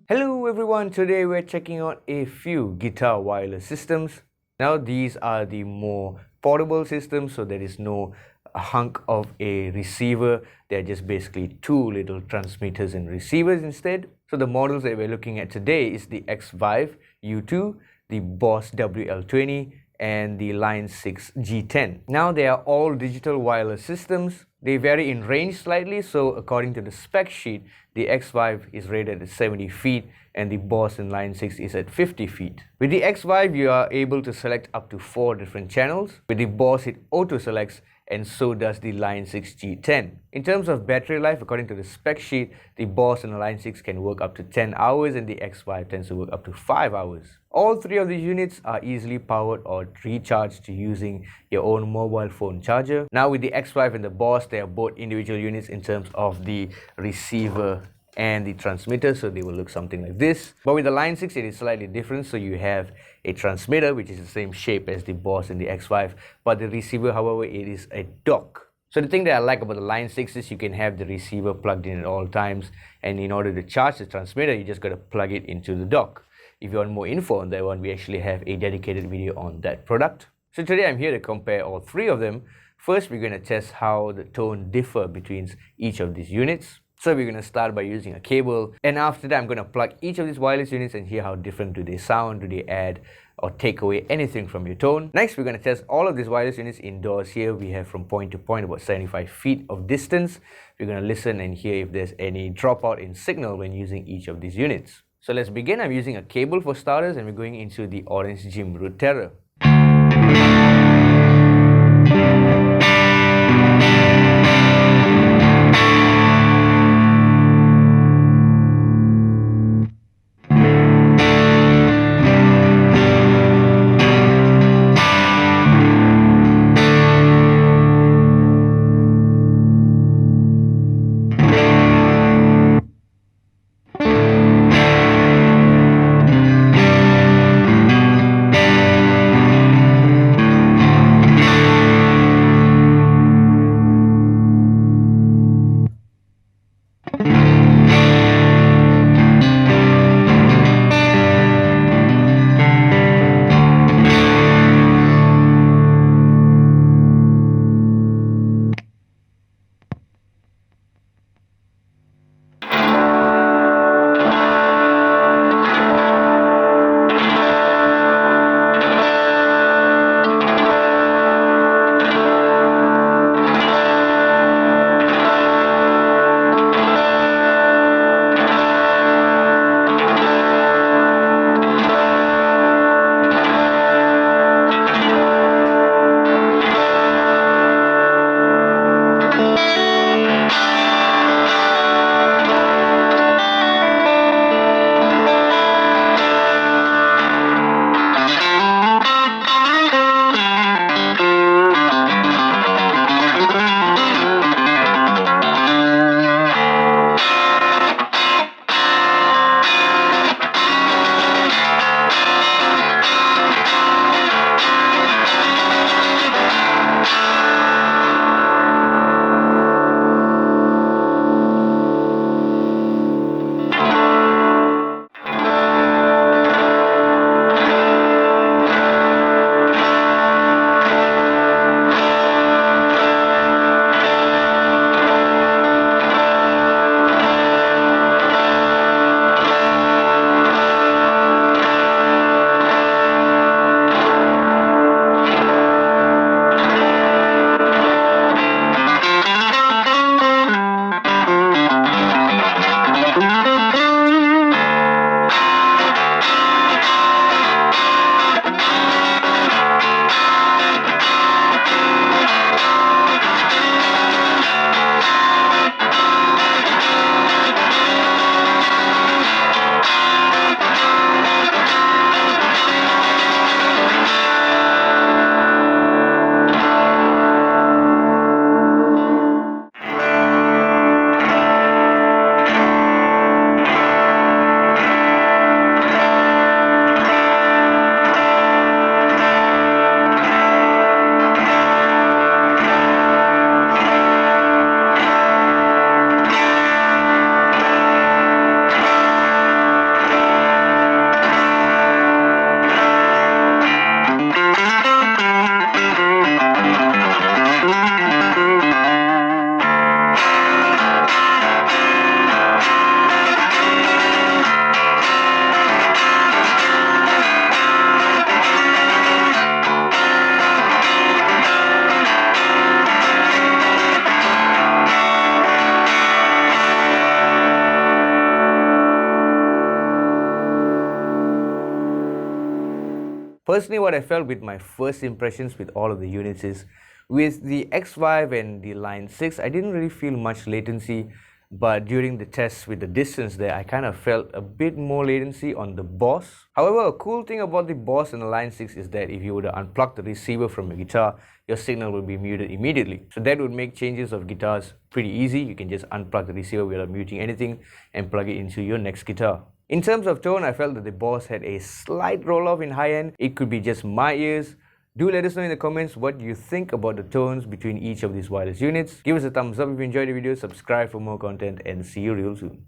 Hello everyone, today we're checking out a few guitar wireless systems. Now these are the more portable systems, so there is no hunk of a receiver. They're just basically two little transmitters and receivers instead. So the models that we're looking at today is the XVive U2, the Boss WL20 and the Line 6 G10. Now they are all digital wireless systems. They vary in range slightly, so according to the spec sheet, the XVive is rated at 70 feet and the Boss and Line 6 is at 50 feet. With the XVive, you are able to select up to 4 different channels. With the Boss, it auto-selects, and so does the Line 6 G10. In terms of battery life, according to the spec sheet, the Boss and the Line 6 can work up to 10 hours and the XVive tends to work up to 5 hours. All three of these units are easily powered or recharged using your own mobile phone charger. Now with the XVive and the Boss, they are both individual units in terms of the receiver and the transmitter, so they will look something like this. But with the Line 6, it is slightly different. So you have a transmitter which is the same shape as the Boss and the XVive, but the receiver, however, it is a dock. So the thing that I like about the Line 6 is you can have the receiver plugged in at all times, and in order to charge the transmitter, you just got to plug it into the dock. If you want more info on that one, we actually have a dedicated video on that product. So today I'm here to compare all three of them. First, we're going to test how the tone differ between each of these units. So we're going to start by using a cable, and after that I'm going to plug each of these wireless units and hear how different do they sound, do they add or take away anything from your tone. Next, we're going to test all of these wireless units indoors. Here we have from point to point about 75 feet of distance. We're going to listen and hear if there's any dropout in signal when using each of these units. So let's begin. I'm using a cable for starters and we're going into the Orange Gym Root Terror. Personally, what I felt with my first impressions with all of the units is, with the XVive and the Line 6, I didn't really feel much latency, but during the tests with the distance there, I kind of felt a bit more latency on the Boss. However, a cool thing about the Boss and the Line 6 is that if you were to unplug the receiver from your guitar, your signal will be muted immediately. So that would make changes of guitars pretty easy. You can just unplug the receiver without muting anything and plug it into your next guitar. In terms of tone, I felt that the Boss had a slight roll-off in high end. It could be just my ears. Do let us know in the comments what you think about the tones between each of these wireless units. Give us a thumbs up if you enjoyed the video, subscribe for more content, and see you real soon.